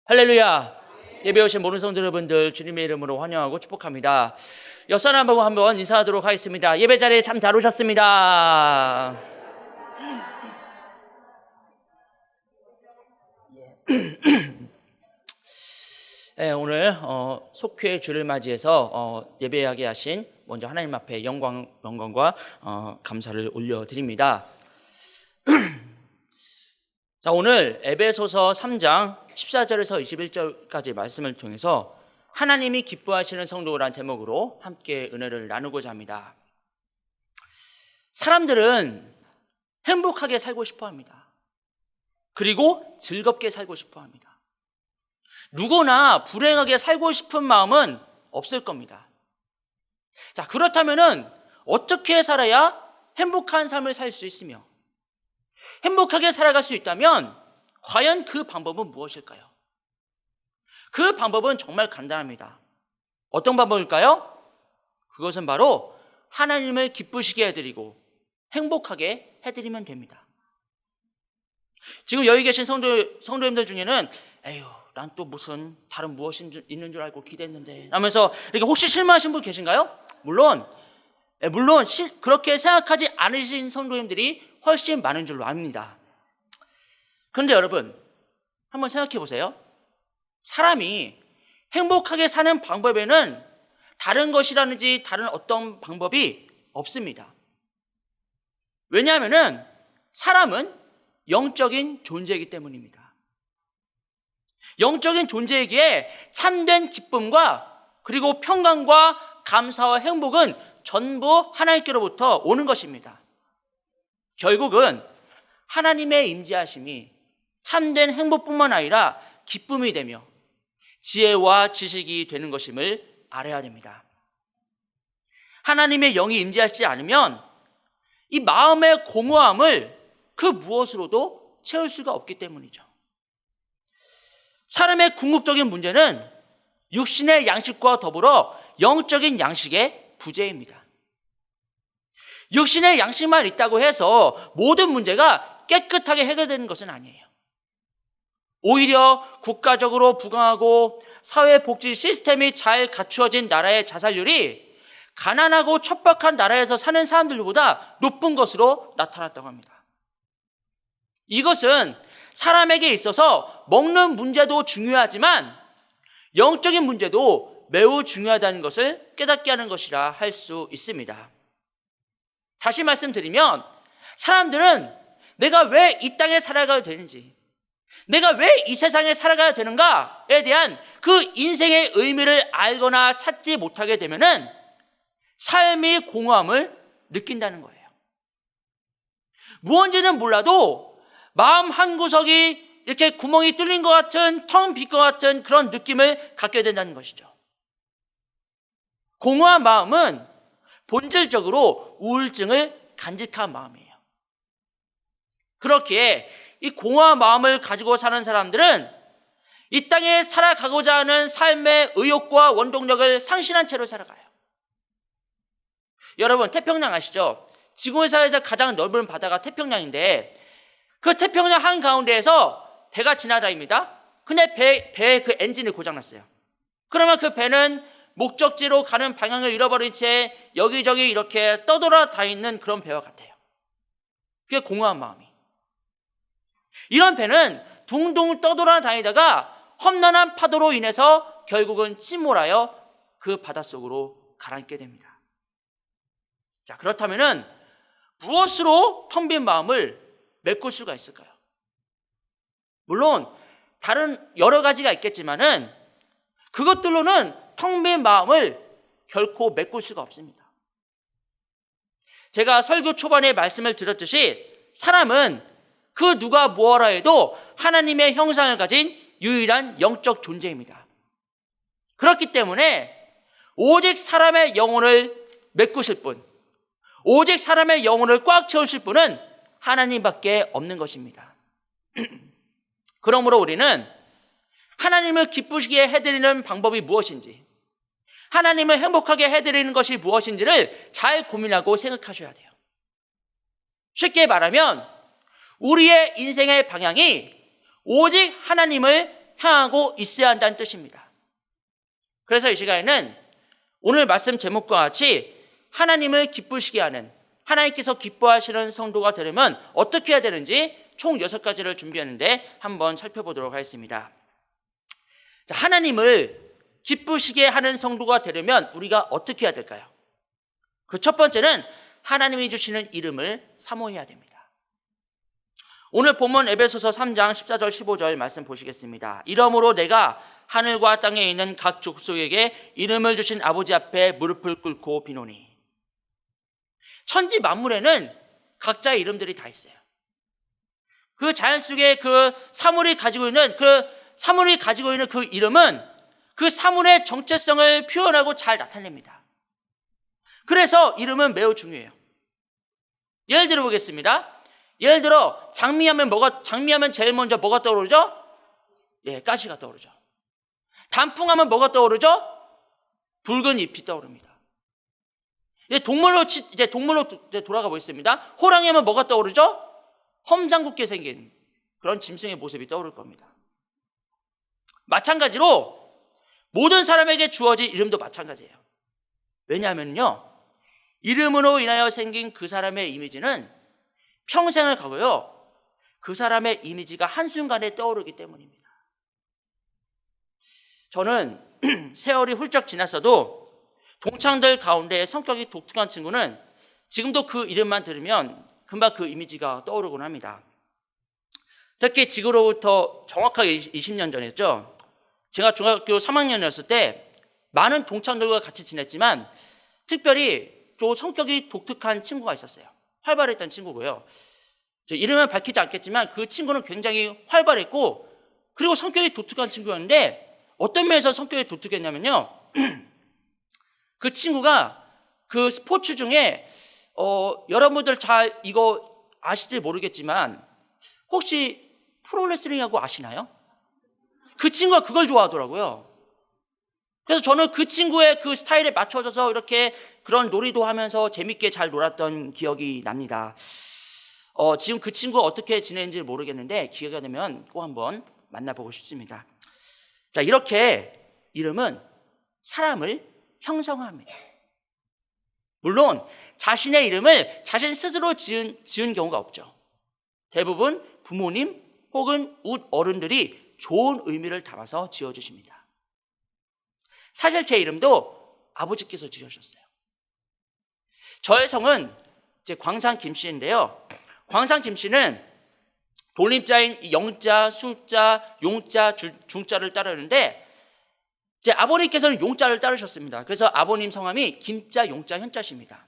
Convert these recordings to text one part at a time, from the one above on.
할렐루야. 예배 오신 모든 성도 여러분들 주님의 이름으로 환영하고 축복합니다. 옆사람 보고 한번 인사하도록 하겠습니다. 예배 자리에 참 잘 오셨습니다. 네, 오늘 속죄의 주를 맞이해서 예배하게 하신 먼저 하나님 앞에 영광과 감사를 올려드립니다. 자, 오늘 에베소서 3장 14절에서 21절까지 말씀을 통해서 하나님이 기뻐하시는 성도라는 제목으로 함께 은혜를 나누고자 합니다. 사람들은 행복하게 살고 싶어 합니다. 그리고 즐겁게 살고 싶어 합니다. 누구나 불행하게 살고 싶은 마음은 없을 겁니다. 자, 그렇다면은 어떻게 살아야 행복한 삶을 살 수 있으며 행복하게 살아갈 수 있다면 과연 그 방법은 무엇일까요? 그 방법은 정말 간단합니다. 어떤 방법일까요? 그것은 바로 하나님을 기쁘시게 해드리고 행복하게 해드리면 됩니다. 지금 여기 계신 성도님들 중에는 에휴, 난 또 무슨 다른 무엇이 있는 줄 알고 기대했는데 하면서 이렇게 혹시 실망하신 분 계신가요? 물론 그렇게 생각하지 않으신 성도님들이 훨씬 많은 줄로 압니다. 그런데 여러분, 한번 생각해 보세요. 사람이 행복하게 사는 방법에는 다른 것이라든지 다른 어떤 방법이 없습니다. 왜냐하면은 사람은 영적인 존재이기 때문입니다. 영적인 존재이기에 참된 기쁨과 그리고 평강과 감사와 행복은 전부 하나님께로부터 오는 것입니다. 결국은 하나님의 임재하심이 참된 행복뿐만 아니라 기쁨이 되며 지혜와 지식이 되는 것임을 알아야 됩니다. 하나님의 영이 임재하지 않으면 이 마음의 공허함을 그 무엇으로도 채울 수가 없기 때문이죠. 사람의 궁극적인 문제는 육신의 양식과 더불어 영적인 양식의 부재입니다. 육신의 양식만 있다고 해서 모든 문제가 깨끗하게 해결되는 것은 아니에요. 오히려 국가적으로 부강하고 사회복지 시스템이 잘 갖추어진 나라의 자살률이 가난하고 척박한 나라에서 사는 사람들보다 높은 것으로 나타났다고 합니다. 이것은 사람에게 있어서 먹는 문제도 중요하지만 영적인 문제도 매우 중요하다는 것을 깨닫게 하는 것이라 할 수 있습니다. 다시 말씀드리면 사람들은 내가 왜 이 땅에 살아가야 되는지, 내가 왜 이 세상에 살아가야 되는가에 대한 그 인생의 의미를 알거나 찾지 못하게 되면은 삶의 공허함을 느낀다는 거예요. 무언지는 몰라도 마음 한구석이 이렇게 구멍이 뚫린 것 같은, 텅 빈 것 같은 그런 느낌을 갖게 된다는 것이죠. 공허한 마음은 본질적으로 우울증을 간직한 마음이에요. 그렇기에 이 공허한 마음을 가지고 사는 사람들은 이 땅에 살아가고자 하는 삶의 의욕과 원동력을 상실한 채로 살아가요. 여러분, 태평양 아시죠? 지구에서 가장 넓은 바다가 태평양인데 그 태평양 한가운데에서 배가 지나다닙니다. 근데 배의 그 엔진이 고장났어요. 그러면 그 배는 목적지로 가는 방향을 잃어버린 채 여기저기 이렇게 떠돌아다니는 그런 배와 같아요. 그게 공허한 마음이. 이런 배는 둥둥 떠돌아다니다가 험난한 파도로 인해서 결국은 침몰하여 그 바닷속으로 가라앉게 됩니다. 자, 그렇다면은 무엇으로 텅 빈 마음을 메꿀 수가 있을까요? 물론 다른 여러 가지가 있겠지만은 그것들로는 텅 빈 마음을 결코 메꿀 수가 없습니다. 제가 설교 초반에 말씀을 드렸듯이 사람은 그 누가 무엇라 해도 하나님의 형상을 가진 유일한 영적 존재입니다. 그렇기 때문에 오직 사람의 영혼을 메꾸실 분, 오직 사람의 영혼을 꽉 채우실 분은 하나님밖에 없는 것입니다. 그러므로 우리는 하나님을 기쁘시게 해드리는 방법이 무엇인지, 하나님을 행복하게 해드리는 것이 무엇인지를 잘 고민하고 생각하셔야 돼요. 쉽게 말하면 우리의 인생의 방향이 오직 하나님을 향하고 있어야 한다는 뜻입니다. 그래서 이 시간에는 오늘 말씀 제목과 같이 하나님을 기쁘시게 하는, 하나님께서 기뻐하시는 성도가 되려면 어떻게 해야 되는지 총 6가지를 준비했는데 한번 살펴보도록 하겠습니다. 자, 하나님을 기쁘시게 하는 성도가 되려면 우리가 어떻게 해야 될까요? 그 첫 번째는 하나님이 주시는 이름을 사모해야 됩니다. 오늘 본문 에베소서 3장 14절 15절 말씀 보시겠습니다. 이러므로 내가 하늘과 땅에 있는 각 족속에게 이름을 주신 아버지 앞에 무릎을 꿇고 비노니. 천지 만물에는 각자의 이름들이 다 있어요. 그 자연 속에 그 사물이 가지고 있는 그 이름은 그 사물의 정체성을 표현하고 잘 나타냅니다. 그래서 이름은 매우 중요해요. 예를 들어 보겠습니다. 예를 들어 장미하면 제일 먼저 뭐가 떠오르죠? 가시가 떠오르죠. 단풍하면 뭐가 떠오르죠? 붉은 잎이 떠오릅니다. 동물로 돌아가 보겠습니다. 호랑이 하면 뭐가 떠오르죠? 험상궂게 생긴 그런 짐승의 모습이 떠오를 겁니다. 마찬가지로 모든 사람에게 주어진 이름도 마찬가지예요. 왜냐하면요, 이름으로 인하여 생긴 그 사람의 이미지는 평생을 가고요, 그 사람의 이미지가 한순간에 떠오르기 때문입니다. 저는 세월이 훌쩍 지났어도 동창들 가운데 성격이 독특한 친구는 지금도 그 이름만 들으면 금방 그 이미지가 떠오르곤 합니다. 특히 지금으로부터 정확하게 20년 전이었죠. 제가 중학교 3학년이었을 때 많은 동창들과 같이 지냈지만 특별히 또 성격이 독특한 친구가 있었어요. 활발했던 친구고요. 이름은 밝히지 않겠지만 그 친구는 굉장히 활발했고 그리고 성격이 독특한 친구였는데 어떤 면에서 성격이 독특했냐면요. 그 친구가 그 스포츠 중에 여러분들 잘 이거 아실지 모르겠지만 혹시 프로레슬링하고 아시나요? 그 친구가 그걸 좋아하더라고요. 그래서 저는 그 친구의 그 스타일에 맞춰져서 이렇게 그런 놀이도 하면서 재밌게 잘 놀았던 기억이 납니다. 지금 그 친구가 어떻게 지내는지 모르겠는데 기회가 되면 꼭 한번 만나보고 싶습니다. 자, 이렇게 이름은 사람을 형성합니다. 물론 자신의 이름을 자신 스스로 지은 경우가 없죠. 대부분 부모님 혹은 어른들이 좋은 의미를 담아서 지어주십니다. 사실 제 이름도 아버지께서 지으셨어요. 저의 성은 이제 광산 김씨인데요. 광산 김씨는 돌림자인 영자, 숫자, 용자, 중자를 따르는데 제 아버님께서는 용자를 따르셨습니다. 그래서 아버님 성함이 김자, 용자, 현자십니다.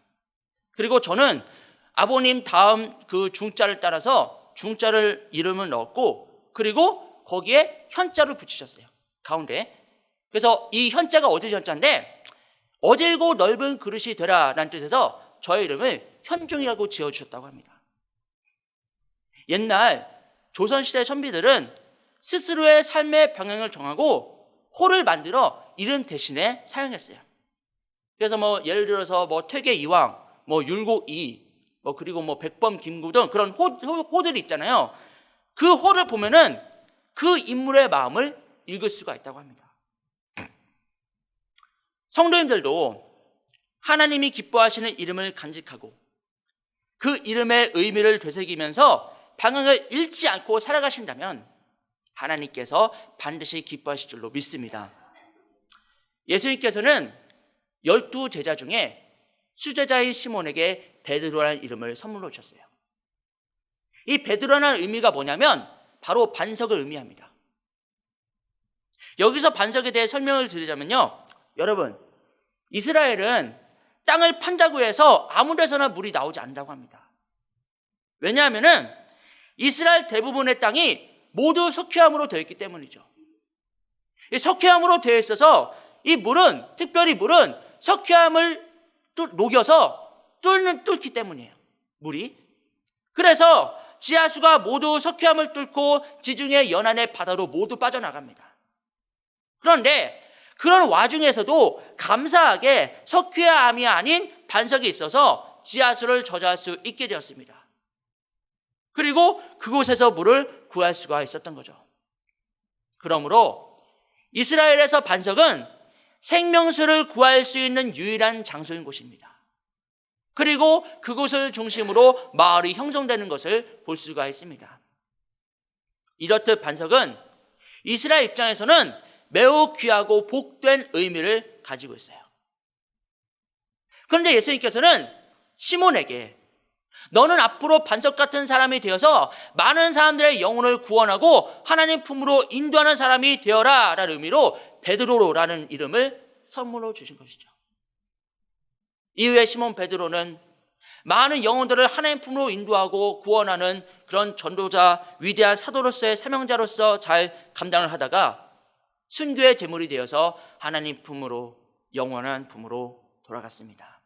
그리고 저는 아버님 다음 그 중자를 따라서 중자를 이름을 넣었고 그리고 거기에 현자를 붙이셨어요. 가운데. 그래서 이 현자가 어디 현자인데 어질고 넓은 그릇이 되라라는 뜻에서 저의 이름을 현중이라고 지어주셨다고 합니다. 옛날 조선시대 선비들은 스스로의 삶의 방향을 정하고 호를 만들어 이름 대신에 사용했어요. 그래서 예를 들어서 퇴계 이황, 율곡이, 그리고 백범 김구 등 그런 호들이 있잖아요. 그 호를 보면은 그 인물의 마음을 읽을 수가 있다고 합니다. 성도님들도 하나님이 기뻐하시는 이름을 간직하고 그 이름의 의미를 되새기면서 방향을 잃지 않고 살아가신다면 하나님께서 반드시 기뻐하실 줄로 믿습니다. 예수님께서는 12제자 중에 수제자인 시몬에게 베드로라는 이름을 선물로 주셨어요. 이 베드로라는 의미가 뭐냐면 바로 반석을 의미합니다. 여기서 반석에 대해 설명을 드리자면요, 여러분, 이스라엘은 땅을 판다고 해서 아무 데서나 물이 나오지 않는다고 합니다. 왜냐하면은 이스라엘 대부분의 땅이 모두 석회암으로 되어 있기 때문이죠. 이 석회암으로 되어 있어서 특별히 물은 석회암을 녹여서 뚫기 때문이에요. 물이. 그래서 지하수가 모두 석회암을 뚫고 지중해 연안의 바다로 모두 빠져나갑니다. 그런데 그런 와중에서도 감사하게 석회암이 아닌 반석이 있어서 지하수를 저장할 수 있게 되었습니다. 그리고 그곳에서 물을 구할 수가 있었던 거죠. 그러므로 이스라엘에서 반석은 생명수를 구할 수 있는 유일한 장소인 곳입니다. 그리고 그곳을 중심으로 마을이 형성되는 것을 볼 수가 있습니다. 이렇듯 반석은 이스라엘 입장에서는 매우 귀하고 복된 의미를 가지고 있어요. 그런데 예수님께서는 시몬에게 너는 앞으로 반석 같은 사람이 되어서 많은 사람들의 영혼을 구원하고 하나님 품으로 인도하는 사람이 되어라 라는 의미로 베드로라는 이름을 선물로 주신 것이죠. 이후에 시몬 베드로는 많은 영혼들을 하나님 품으로 인도하고 구원하는 그런 전도자, 위대한 사도로서의 사명자로서 잘 감당을 하다가 순교의 제물이 되어서 하나님 품으로, 영원한 품으로 돌아갔습니다.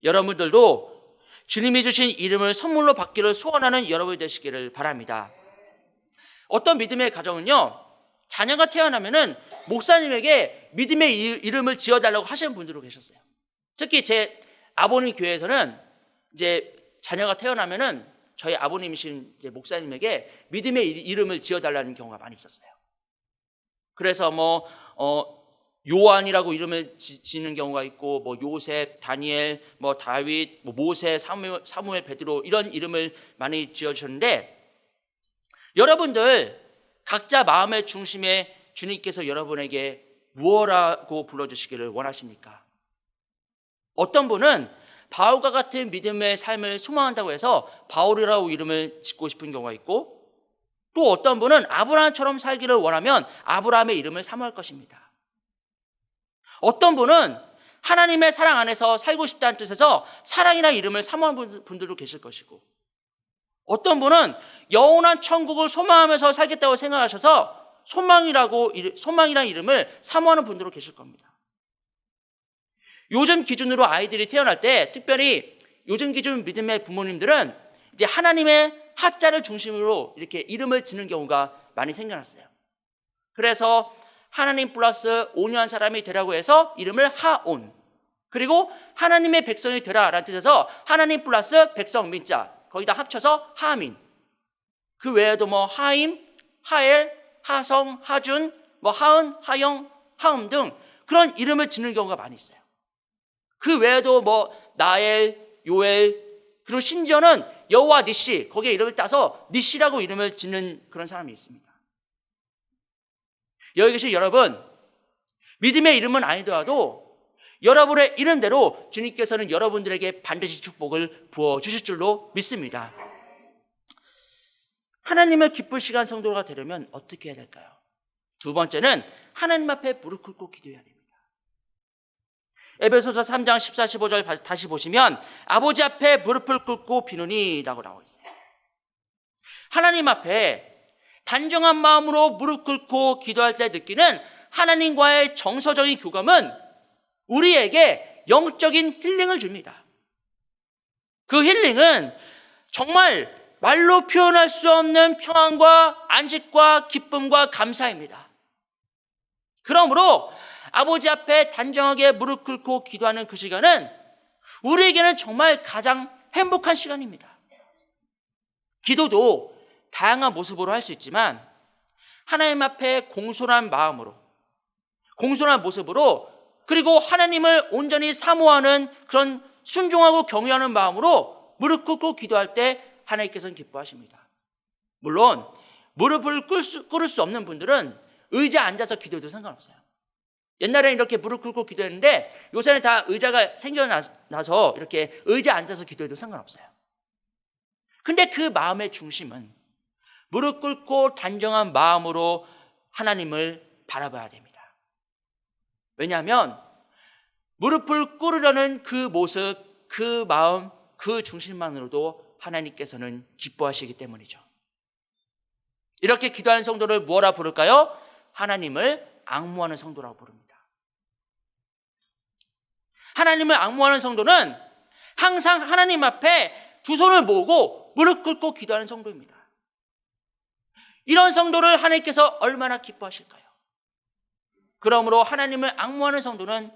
여러분들도 주님이 주신 이름을 선물로 받기를 소원하는 여러분이 되시기를 바랍니다. 어떤 믿음의 가정은요, 자녀가 태어나면은 목사님에게 믿음의 이름을 지어달라고 하시는 분들도 계셨어요. 특히 제 아버님 교회에서는 이제 자녀가 태어나면은 저희 아버님이신 이제 목사님에게 믿음의 이름을 지어달라는 경우가 많이 있었어요. 그래서 요한이라고 이름을 지는 경우가 있고, 요셉, 다니엘, 다윗, 모세, 사무엘, 베드로 이런 이름을 많이 지어주셨는데, 여러분들 각자 마음의 중심에 주님께서 여러분에게 무엇라고 불러주시기를 원하십니까? 어떤 분은 바울과 같은 믿음의 삶을 소망한다고 해서 바울이라고 이름을 짓고 싶은 경우가 있고, 또 어떤 분은 아브라함처럼 살기를 원하면 아브라함의 이름을 사모할 것입니다. 어떤 분은 하나님의 사랑 안에서 살고 싶다는 뜻에서 사랑이라는 이름을 사모하는 분들도 계실 것이고, 어떤 분은 영원한 천국을 소망하면서 살겠다고 생각하셔서 소망이라는 이름을 사모하는 분들도 계실 겁니다. 요즘 기준으로 아이들이 태어날 때, 특별히 요즘 기준 믿음의 부모님들은 이제 하나님의 하자를 중심으로 이렇게 이름을 짓는 경우가 많이 생겨났어요. 그래서 하나님 플러스 온유한 사람이 되라고 해서 이름을 하온, 그리고 하나님의 백성이 되라라는 뜻에서 하나님 플러스 백성 민자, 거기다 합쳐서 하민. 그 외에도 하임, 하엘, 하성, 하준, 하은, 하영, 하음 등 그런 이름을 짓는 경우가 많이 있어요. 그 외에도 나엘, 요엘, 그리고 심지어는 여호와 니시, 거기에 이름을 따서 니시라고 이름을 짓는 그런 사람이 있습니다. 여기 계신 여러분, 믿음의 이름은 아니더라도 여러분의 이름대로 주님께서는 여러분들에게 반드시 축복을 부어주실 줄로 믿습니다. 하나님을 기쁠 시간 성도가 되려면 어떻게 해야 될까요? 두 번째는 하나님 앞에 무릎 꿇고 기도해야 됩니다. 에베소서 3장 14, 15절 다시 보시면 아버지 앞에 무릎을 꿇고 비누니 라고 나와 있어요. 하나님 앞에 단정한 마음으로 무릎 꿇고 기도할 때 느끼는 하나님과의 정서적인 교감은 우리에게 영적인 힐링을 줍니다. 그 힐링은 정말 말로 표현할 수 없는 평안과 안식과 기쁨과 감사입니다. 그러므로 아버지 앞에 단정하게 무릎 꿇고 기도하는 그 시간은 우리에게는 정말 가장 행복한 시간입니다. 기도도 다양한 모습으로 할 수 있지만 하나님 앞에 공손한 마음으로, 공손한 모습으로, 그리고 하나님을 온전히 사모하는 그런 순종하고 경외하는 마음으로 무릎 꿇고 기도할 때 하나님께서는 기뻐하십니다. 물론 무릎을 꿇을 수 없는 분들은 의자 앉아서 기도해도 상관없어요. 옛날에는 이렇게 무릎 꿇고 기도했는데 요새는 다 의자가 생겨나서 이렇게 의자 앉아서 기도해도 상관없어요. 근데 그 마음의 중심은 무릎 꿇고 단정한 마음으로 하나님을 바라봐야 됩니다. 왜냐하면 무릎을 꿇으려는 그 모습, 그 마음, 그 중심만으로도 하나님께서는 기뻐하시기 때문이죠. 이렇게 기도하는 성도를 뭐라 부를까요? 하나님을 앙모하는 성도라고 부릅니다. 하나님을 앙모하는 성도는 항상 하나님 앞에 두 손을 모으고 무릎 꿇고 기도하는 성도입니다. 이런 성도를 하나님께서 얼마나 기뻐하실까요? 그러므로 하나님을 앙모하는 성도는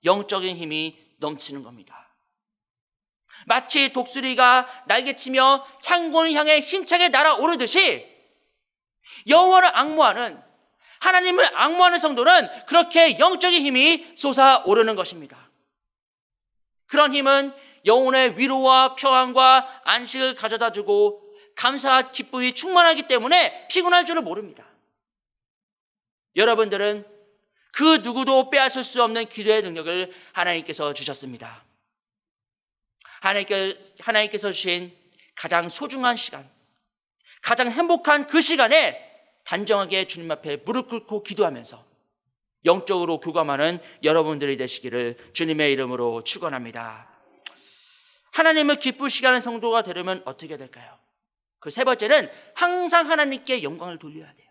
영적인 힘이 넘치는 겁니다. 마치 독수리가 날개치며 창곤을 향해 힘차게 날아오르듯이 여호와를 앙모하는, 하나님을 앙모하는 성도는 그렇게 영적인 힘이 솟아오르는 것입니다. 그런 힘은 영혼의 위로와 평안과 안식을 가져다주고 감사와 기쁨이 충만하기 때문에 피곤할 줄을 모릅니다. 여러분들은 그 누구도 빼앗을 수 없는 기도의 능력을 하나님께서 주셨습니다. 하나님께서 주신 가장 소중한 시간, 가장 행복한 그 시간에 단정하게 주님 앞에 무릎 꿇고 기도하면서 영적으로 교감하는 여러분들이 되시기를 주님의 이름으로 축원합니다. 하나님을 기쁘시게 하는 성도가 되려면 어떻게 될까요? 그 세 번째는 항상 하나님께 영광을 돌려야 돼요.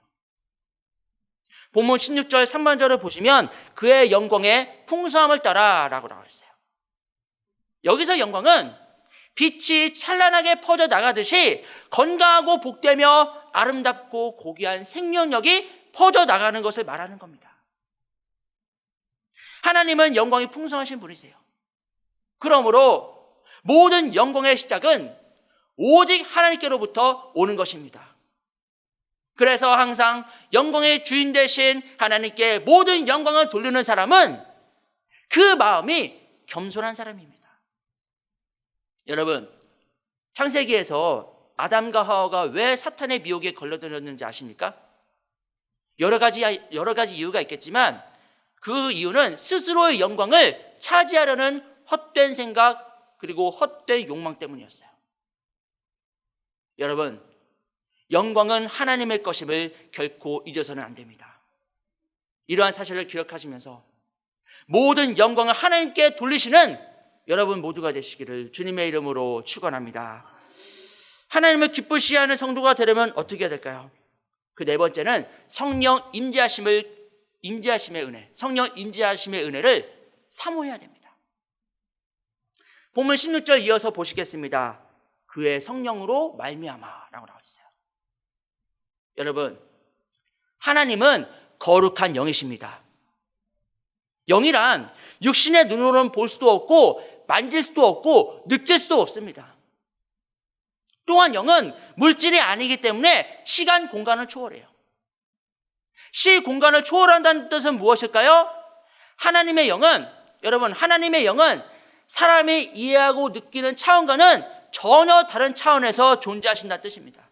본문 16절 3번절을 보시면 그의 영광의 풍성함을 따라라고 나와 있어요. 여기서 영광은 빛이 찬란하게 퍼져 나가듯이 건강하고 복되며 아름답고 고귀한 생명력이 퍼져 나가는 것을 말하는 겁니다. 하나님은 영광이 풍성하신 분이세요. 그러므로 모든 영광의 시작은 오직 하나님께로부터 오는 것입니다. 그래서 항상 영광의 주인 되신 하나님께 모든 영광을 돌리는 사람은 그 마음이 겸손한 사람입니다. 여러분, 창세기에서 아담과 하와가 왜 사탄의 미혹에 걸려들었는지 아십니까? 여러 가지 이유가 있겠지만 그 이유는 스스로의 영광을 차지하려는 헛된 생각 그리고 헛된 욕망 때문이었어요. 여러분, 영광은 하나님의 것임을 결코 잊어서는 안 됩니다. 이러한 사실을 기억하시면서 모든 영광을 하나님께 돌리시는 여러분 모두가 되시기를 주님의 이름으로 축원합니다. 하나님을 기쁘시게 하는 성도가 되려면 어떻게 해야 될까요? 그 네 번째는 성령 임재하심의 은혜, 성령 임재하심의 은혜를 사모해야 됩니다. 본문 16절 이어서 보시겠습니다. 그의 성령으로 말미암아라고 나와 있어요. 여러분, 하나님은 거룩한 영이십니다. 영이란 육신의 눈으로는 볼 수도 없고 만질 수도 없고 느낄 수도 없습니다. 또한 영은 물질이 아니기 때문에 시간, 공간을 초월해요. 시, 공간을 초월한다는 뜻은 무엇일까요? 하나님의 영은, 여러분, 하나님의 영은 사람이 이해하고 느끼는 차원과는 전혀 다른 차원에서 존재하신다는 뜻입니다.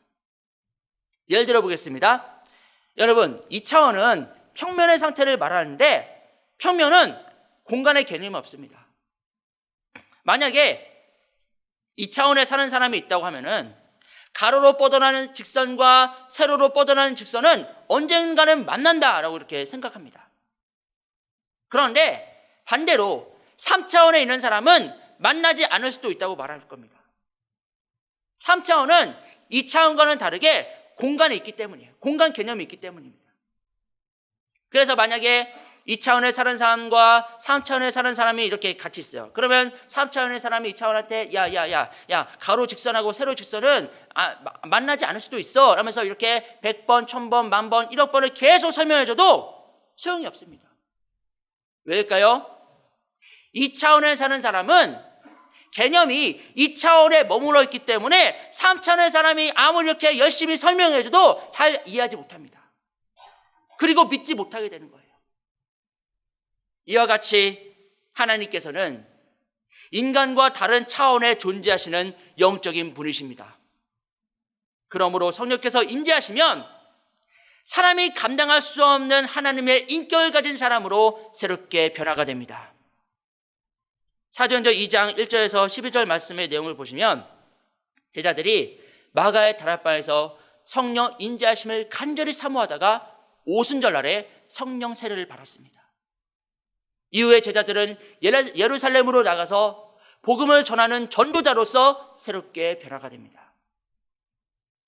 예를 들어 보겠습니다. 여러분, 이 차원은 평면의 상태를 말하는데 평면은 공간의 개념이 없습니다. 만약에 이 차원에 사는 사람이 있다고 하면은 가로로 뻗어나는 직선과 세로로 뻗어나는 직선은 언젠가는 만난다라고 이렇게 생각합니다. 그런데 반대로 3차원에 있는 사람은 만나지 않을 수도 있다고 말할 겁니다. 3차원은 2차원과는 다르게 공간이 있기 때문이에요. 공간 개념이 있기 때문입니다. 그래서 만약에 2차원에 사는 사람과 3차원에 사는 사람이 이렇게 같이 있어요. 그러면 3차원의 사람이 2차원한테 야 가로 직선하고 세로 직선은 만나지 않을 수도 있어 라면서 이렇게 100번, 1000번, 10,000번, 1억 번을 계속 설명해줘도 소용이 없습니다. 왜일까요? 2차원에 사는 사람은 개념이 2차원에 머물러 있기 때문에 3차원의 사람이 아무리 이렇게 열심히 설명해줘도 잘 이해하지 못합니다. 그리고 믿지 못하게 되는 거예요. 이와 같이 하나님께서는 인간과 다른 차원에 존재하시는 영적인 분이십니다. 그러므로 성령께서 임재하시면 사람이 감당할 수 없는 하나님의 인격을 가진 사람으로 새롭게 변화가 됩니다. 사도행전 2장 1절에서 12절 말씀의 내용을 보시면 제자들이 마가의 다락방에서 성령 임재하심을 간절히 사모하다가 오순절날에 성령 세례를 받았습니다. 이후에 제자들은 예루살렘으로 나가서 복음을 전하는 전도자로서 새롭게 변화가 됩니다.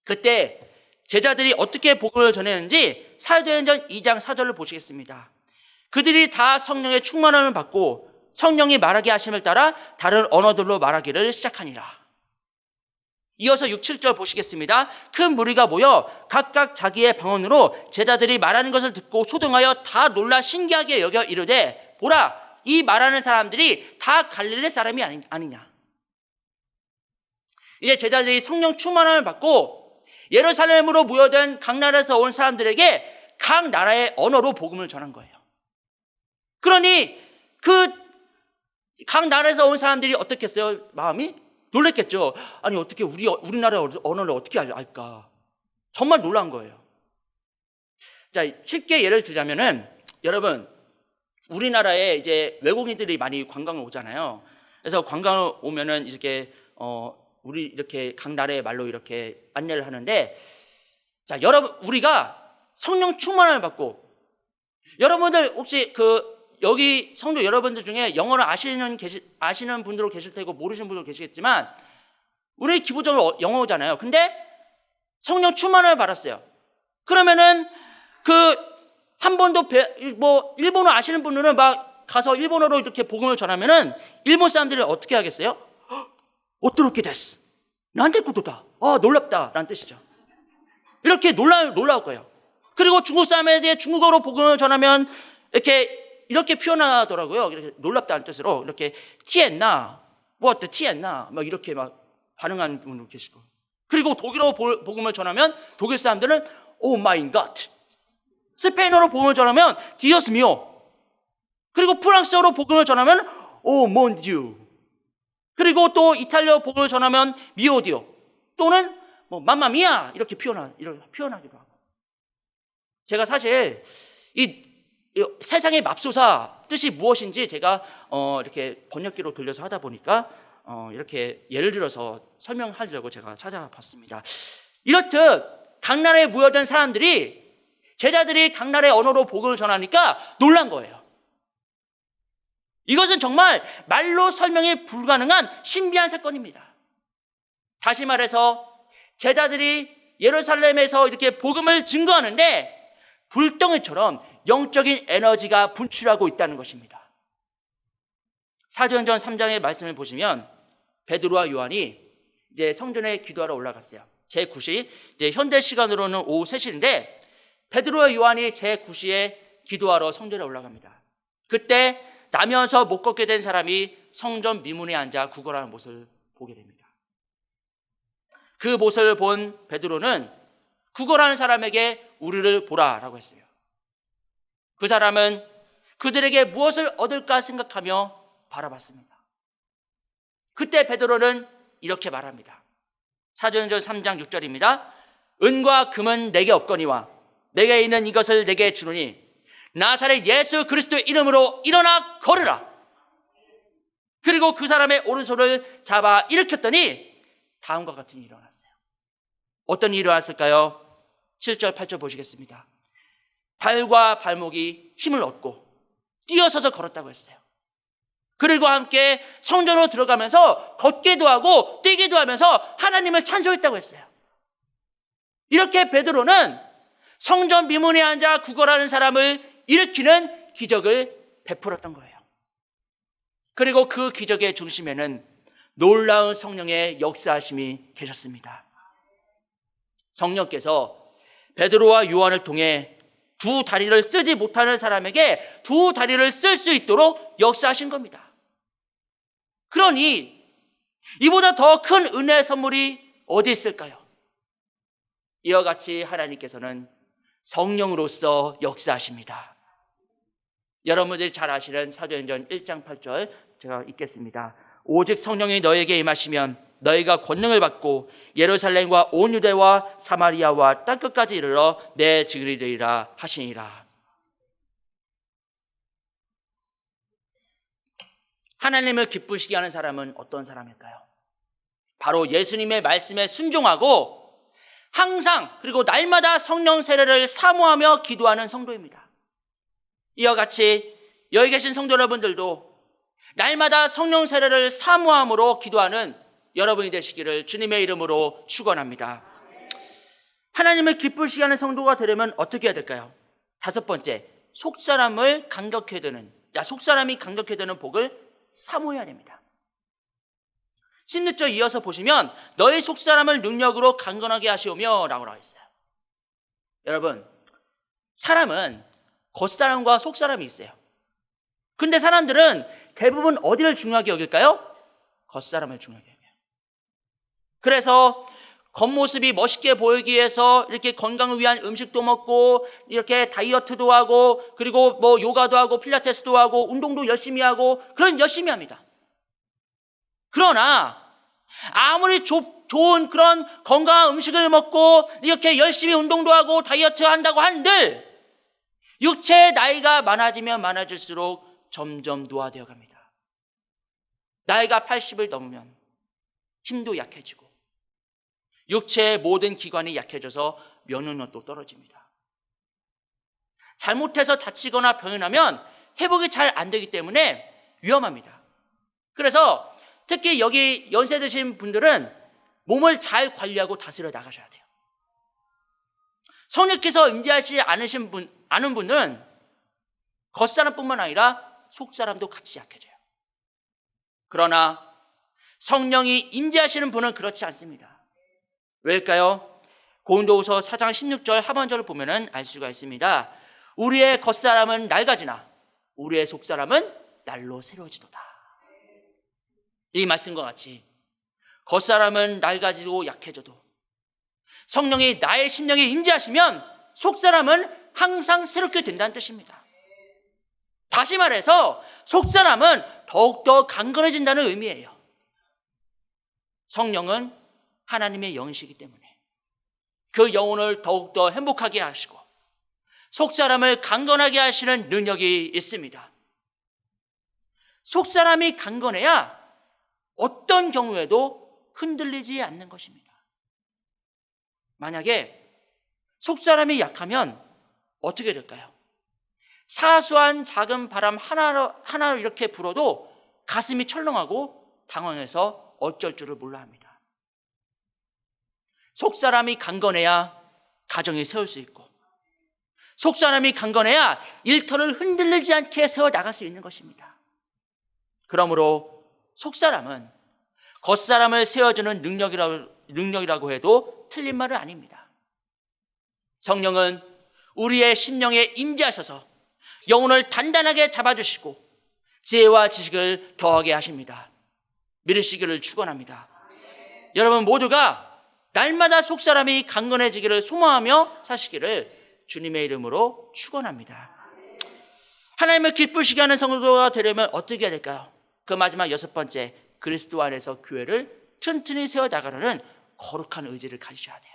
그때 제자들이 어떻게 복음을 전했는지 사도행전 2장 4절을 보시겠습니다. 그들이 다 성령의 충만함을 받고 성령이 말하게 하심을 따라 다른 언어들로 말하기를 시작하니라. 이어서 6, 7절 보시겠습니다. 큰 무리가 모여 각각 자기의 방언으로 제자들이 말하는 것을 듣고 소동하여 다 놀라 신기하게 여겨 이르되 보라, 이 말하는 사람들이 다 갈릴리 사람이 아니냐. 이제 제자들이 성령 충만함을 받고 예루살렘으로 모여든 각 나라에서 온 사람들에게 각 나라의 언어로 복음을 전한 거예요. 그러니 그 각 나라에서 온 사람들이 어떻게 했어요? 마음이 놀랬겠죠. 아니 어떻게 우리나라 언어를 어떻게 알까? 정말 놀란 거예요. 자, 쉽게 예를 들자면은 여러분, 우리나라에 이제 외국인들이 많이 관광을 오잖아요. 그래서 관광을 오면은 이렇게 우리 이렇게 각 나라의 말로 이렇게 안내를 하는데, 자, 여러분, 우리가 성령 충만을 받고, 여러분들 혹시 여기 성도 여러분들 중에 영어를 아시는 분들도 계실 테고 모르시는 분들도 계시겠지만, 우리 기본적으로 영어잖아요. 근데 성령 충만을 받았어요. 그러면은 한 번도 일본어 아시는 분들은 막 가서 일본어로 이렇게 복음을 전하면은 일본 사람들이 어떻게 하겠어요? 어떻게 됐어? 나한테 것도다. 놀랍다. 라는 뜻이죠. 이렇게 놀라울 거예요. 그리고 중국 사람에게 중국어로 복음을 전하면 이렇게 표현하더라고요. 이렇게 놀랍다는 뜻으로 이렇게 티엔나, 티엔나 막 이렇게 막 반응하는 분도 계시고. 그리고 독일어로 복음을 전하면 독일 사람들은 오 마이 갓. 스페인어로 복음을 전하면 디어스 미오. 그리고 프랑스어로 복음을 전하면 오 몬디유. 그리고 또 이탈리아어 복음을 전하면 미오디오. 또는 맘마미아 이렇게 표현하기도 하고. 제가 사실 이 세상의 맙소사 뜻이 무엇인지 제가 이렇게 번역기로 돌려서 하다 보니까 이렇게 예를 들어서 설명하려고 제가 찾아봤습니다. 이렇듯 각 나라에 모여든 사람들이 제자들이 각 나라의 언어로 복음을 전하니까 놀란 거예요. 이것은 정말 말로 설명이 불가능한 신비한 사건입니다. 다시 말해서 제자들이 예루살렘에서 이렇게 복음을 증거하는데 불덩이처럼 영적인 에너지가 분출하고 있다는 것입니다. 사도행전 3장의 말씀을 보시면 베드로와 요한이 이제 성전에 기도하러 올라갔어요. 제9시, 이제 현대 시간으로는 오후 3시인데 베드로와 요한이 제9시에 기도하러 성전에 올라갑니다. 그때 나면서 못 걷게 된 사람이 성전 미문에 앉아 구걸하는 모습을 보게 됩니다. 그 모습을 본 베드로는 구걸하는 사람에게 우리를 보라라고 했어요. 그 사람은 그들에게 무엇을 얻을까 생각하며 바라봤습니다. 그때 베드로는 이렇게 말합니다. 사도행전 3장 6절입니다. 은과 금은 내게 없거니와 내게 있는 이것을 내게 주노니 나사렛 예수 그리스도의 이름으로 일어나 걸으라. 그리고 그 사람의 오른손을 잡아 일으켰더니 다음과 같은 일이 일어났어요. 어떤 일이 일어났을까요? 7절 8절 보시겠습니다. 발과 발목이 힘을 얻고 뛰어서서 걸었다고 했어요. 그리고 함께 성전으로 들어가면서 걷기도 하고 뛰기도 하면서 하나님을 찬송했다고 했어요. 이렇게 베드로는 성전 미문에 앉아 구걸하는 사람을 일으키는 기적을 베풀었던 거예요. 그리고 그 기적의 중심에는 놀라운 성령의 역사하심이 계셨습니다. 성령께서 베드로와 요한을 통해 두 다리를 쓰지 못하는 사람에게 두 다리를 쓸 수 있도록 역사하신 겁니다. 그러니 이보다 더 큰 은혜의 선물이 어디 있을까요? 이와 같이 하나님께서는 성령으로서 역사하십니다. 여러분들이 잘 아시는 사도행전 1장 8절 제가 읽겠습니다. 오직 성령이 너에게 임하시면 너희가 권능을 받고 예루살렘과 온 유대와 사마리아와 땅끝까지 이르러 내 증인이 되리라 하시니라. 하나님을 기쁘시게 하는 사람은 어떤 사람일까요? 바로 예수님의 말씀에 순종하고 항상 그리고 날마다 성령 세례를 사모하며 기도하는 성도입니다. 이와 같이 여기 계신 성도 여러분들도 날마다 성령 세례를 사모함으로 기도하는 여러분이 되시기를 주님의 이름으로 축원합니다. 하나님을 기쁘시게 하는 성도가 되려면 어떻게 해야 될까요? 다섯 번째, 속사람이 감격해 되는 복을 사모해야 됩니다. 16절 이어서 보시면 너희 속사람을 능력으로 강건하게 하시오며 라고 나와 있어요. 여러분, 사람은 겉사람과 속사람이 있어요. 근데 사람들은 대부분 어디를 중요하게 여길까요? 겉사람을 중요하게 여겨요. 그래서 겉모습이 멋있게 보이기 위해서 이렇게 건강을 위한 음식도 먹고 이렇게 다이어트도 하고 그리고 뭐 요가도 하고 필라테스도 하고 운동도 열심히 하고 그런 열심히 합니다. 그러나 아무리 좋은 그런 건강한 음식을 먹고 이렇게 열심히 운동도 하고 다이어트 한다고 한들 육체의 나이가 많아지면 많아질수록 점점 노화되어 갑니다. 나이가 80을 넘으면 힘도 약해지고 육체의 모든 기관이 약해져서 면역력도 떨어집니다. 잘못해서 다치거나 병이 나면 회복이 잘 안 되기 때문에 위험합니다. 그래서 특히 여기 연세 드신 분들은 몸을 잘 관리하고 다스려 나가셔야 돼요. 성령께서 임재하지 않은 분은 겉사람뿐만 아니라 속사람도 같이 약해져요. 그러나 성령이 임재하시는 분은 그렇지 않습니다. 왜일까요? 고린도후서 4장 16절 하반절을 보면 알 수가 있습니다. 우리의 겉사람은 낡아지나 우리의 속사람은 날로 새로워지도다. 이 말씀과 같이 겉사람은 낡아지고 약해져도 성령이 나의 심령에 임재하시면 속사람은 항상 새롭게 된다는 뜻입니다. 다시 말해서 속사람은 더욱더 강건해진다는 의미예요. 성령은 하나님의 영이시기 때문에 그 영혼을 더욱더 행복하게 하시고 속사람을 강건하게 하시는 능력이 있습니다. 속사람이 강건해야 어떤 경우에도 흔들리지 않는 것입니다. 만약에 속사람이 약하면 어떻게 될까요? 사소한 작은 바람 하나로 이렇게 불어도 가슴이 철렁하고 당황해서 어쩔 줄을 몰라 합니다. 속사람이 강건해야 가정이 세울 수 있고 속사람이 강건해야 일터를 흔들리지 않게 세워나갈 수 있는 것입니다. 그러므로 속사람은 겉사람을 세워주는 능력이라고 해도 틀린 말은 아닙니다. 성령은 우리의 심령에 임재하셔서 영혼을 단단하게 잡아주시고 지혜와 지식을 더하게 하십니다. 믿으시기를 축원합니다. 여러분 모두가 날마다 속사람이 강건해지기를 소망하며 사시기를 주님의 이름으로 축원합니다. 하나님을 기쁘시게 하는 성도가 되려면 어떻게 해야 될까요? 그 마지막 6번째, 그리스도 안에서 교회를 튼튼히 세워나가려는 거룩한 의지를 가지셔야 돼요.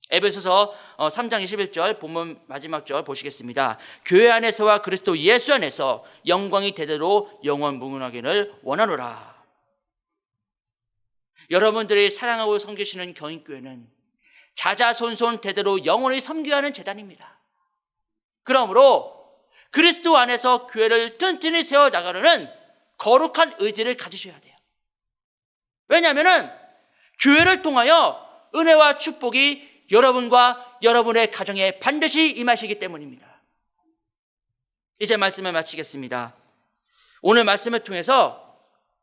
에베소서 3장 21절 본문 마지막 절 보시겠습니다. 교회 안에서와 그리스도 예수 안에서 영광이 대대로 영원무궁하기를 원하노라. 여러분들이 사랑하고 섬기시는 경인교회는 자자손손 대대로 영원히 섬겨야 하는 재단입니다. 그러므로 그리스도 안에서 교회를 튼튼히 세워나가려는 거룩한 의지를 가지셔야 돼요. 왜냐하면 교회를 통하여 은혜와 축복이 여러분과 여러분의 가정에 반드시 임하시기 때문입니다. 이제 말씀을 마치겠습니다. 오늘 말씀을 통해서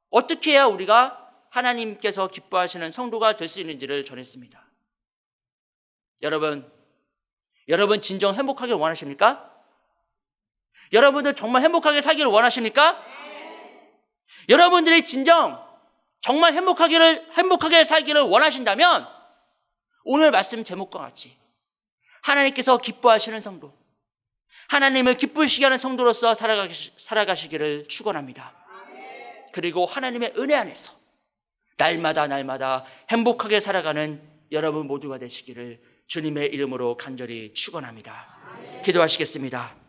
어떻게 해야 우리가 하나님께서 기뻐하시는 성도가 될 수 있는지를 전했습니다. 여러분 진정 행복하길 원하십니까? 여러분들 정말 행복하게 살기를 원하십니까? 여러분들이 진정 정말 행복하게 살기를 원하신다면 오늘 말씀 제목과 같이 하나님께서 기뻐하시는 성도, 하나님을 기쁘시게 하는 성도로서 살아가시기를 축원합니다. 그리고 하나님의 은혜 안에서 날마다 행복하게 살아가는 여러분 모두가 되시기를 주님의 이름으로 간절히 축원합니다. 기도하시겠습니다.